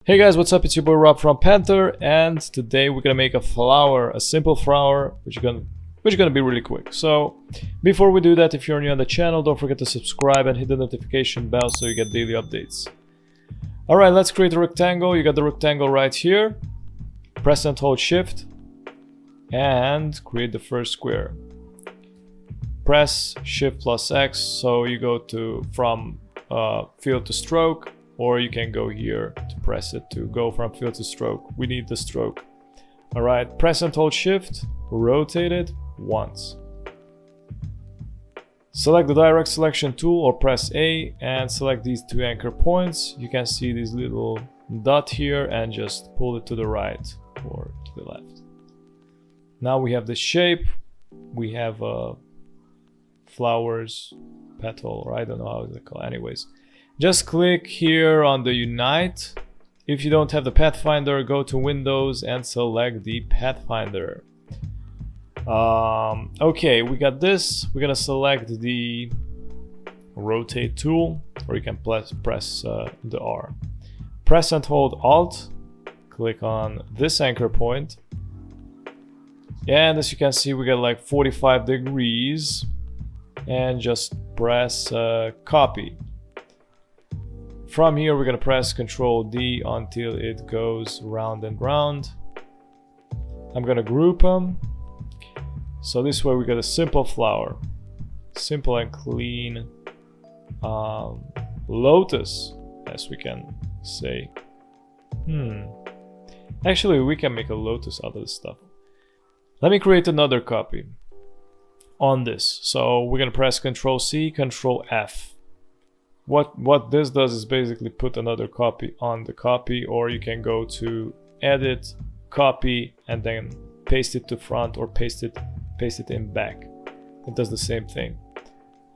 Hey guys, what's up? It's your boy Rob from Panther, and today we're gonna make a flower, a simple flower, which is gonna be really quick. So before we do that, if you're new on the channel, don't forget to subscribe and hit the notification bell so you get daily updates. Alright, let's create a rectangle. You got the rectangle right here. Press and hold shift and create the first square. Press shift plus X, so you go from fill to stroke, or you can go here to press it to go from fill to stroke. We need the stroke. Alright, press and hold shift, rotate it once. Select the direct selection tool or press A and select these two anchor points. You can see this little dot here and just pull it to the right or to the left. Now we have the shape. We have flowers, petal, or I don't know how it's called. Anyways, just click here on the Unite. If you don't have the Pathfinder, go to Windows and select the Pathfinder. Okay, we got this. We're gonna select the rotate tool, or you can press the R. Press and hold Alt. Click on this anchor point. And as you can see, we got like 45 degrees. And just press copy. From here, we're gonna press Ctrl D until it goes round and round. I'm gonna group them. So this way we got a simple flower. Simple and clean Lotus, as we can say. Actually, we can make a Lotus out of this stuff. Let me create another copy on this. So we're gonna press Ctrl C, Ctrl F. What this does is basically put another copy on the copy, or you can go to edit, copy, and then paste it to front, or paste it in back. It does the same thing.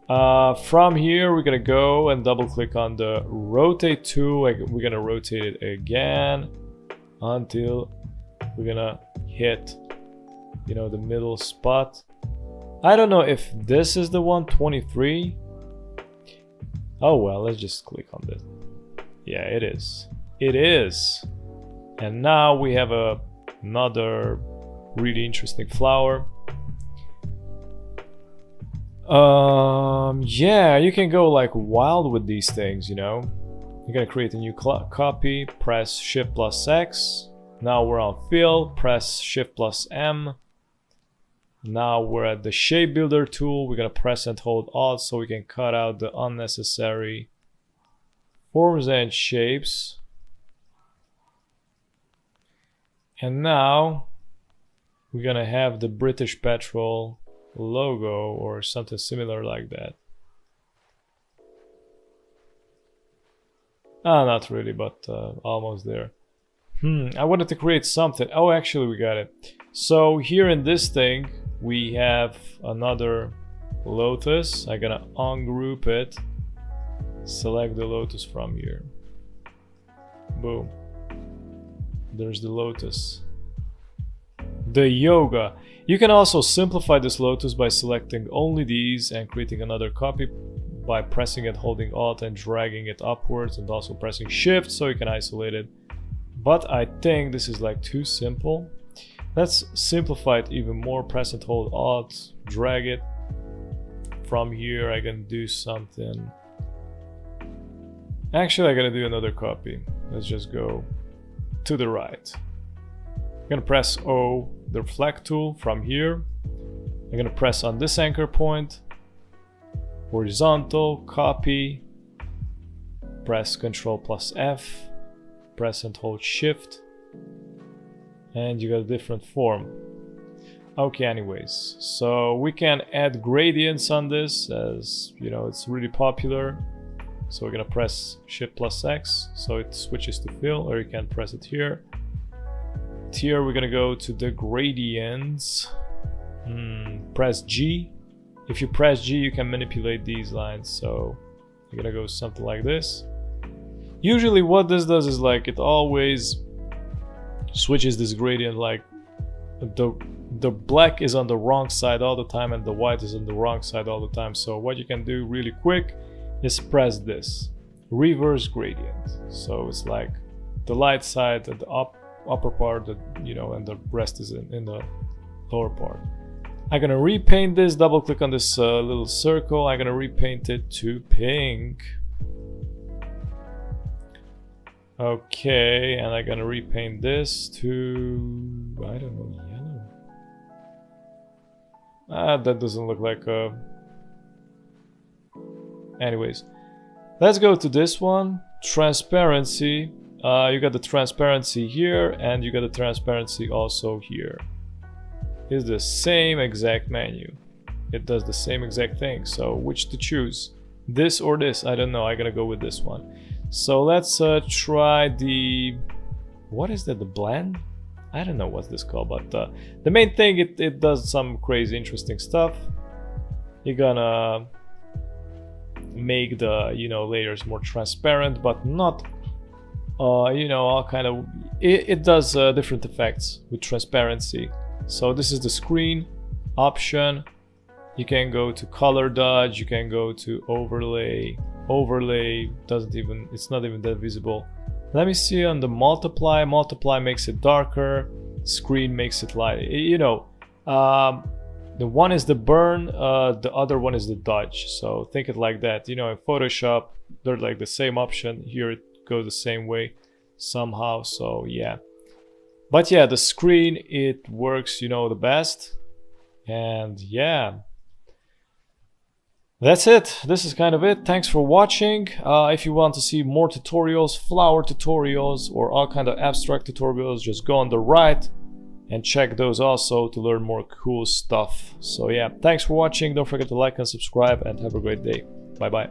From here, we're gonna go and double click on the rotate tool. We're gonna rotate it again until we're gonna hit, the middle spot. I don't know if this is the 123. Oh well, let's just click on this. Yeah, it is. It is. And now we have another really interesting flower. Yeah, you can go like wild with these things, You're gonna create a new copy, press Shift plus X. Now we're on fill, press Shift plus M. Now we're at the shape builder tool. We're gonna press and hold Alt so we can cut out the unnecessary forms and shapes. And now we're gonna have the British Petrol logo or something similar like that. Not really, but almost there. I wanted to create something. Oh, actually we got it. So here in this thing, we have another Lotus. I'm gonna ungroup it. Select the Lotus from here. Boom. There's the Lotus. The yoga. You can also simplify this Lotus by selecting only these and creating another copy by pressing and holding Alt and dragging it upwards, and also pressing Shift so you can isolate it. But I think this is like too simple. Let's simplify it even more. Press and hold Alt, drag it. From here, I can do something. Actually, I gotta do another copy. Let's just go to the right. I'm gonna press O, the reflect tool from here. I'm gonna press on this anchor point, horizontal, copy, press Ctrl plus F, press and hold Shift. And you got a different form. Okay, anyways, so we can add gradients on this, as it's really popular. So we're gonna press Shift plus X so it switches to fill, or you can press it here. Here we're gonna go to the gradients. Press G. If you press G, you can manipulate these lines. So you're gonna go something like this. Usually what this does is like it always switches this gradient, like the black is on the wrong side all the time and the white is on the wrong side all the time. So what you can do really quick is press this reverse gradient. So it's like the light side at the upper part, you know, and the rest is in the lower part. I'm gonna repaint this, double click on this little circle. I'm gonna repaint it to pink. Okay, and I'm gonna repaint this to, I don't know, yellow. That doesn't look like a... Anyways, let's go to this one, transparency. You got the transparency here, and you got the transparency also here. It's the same exact menu. It does the same exact thing. So which to choose? This or this? I don't know. I'm gonna go with this one. So let's try the... What is that? The blend? I don't know what's this called, but the main thing, it does some crazy interesting stuff. You're gonna make the, you know, layers more transparent, but not you know, all kind of... It does different effects with transparency. So this is the screen option. You can go to color dodge, you can go to overlay. Overlay doesn't even, it's not even that visible. Let me see on the multiply. Multiply makes it darker, screen makes it light. You know, the one is the burn, the other one is the dodge. So think it like that. You know, in Photoshop, they're like the same option. Here it goes the same way somehow. So yeah. But yeah, the screen, it works, you know, the best. And yeah, that's it. This is kind of it. Thanks for watching. If you want to see more tutorials, flower tutorials, or all kind of abstract tutorials, just go on the right and check those also to learn more cool stuff. So yeah, thanks for watching. Don't forget to like and subscribe, and have a great day. Bye bye.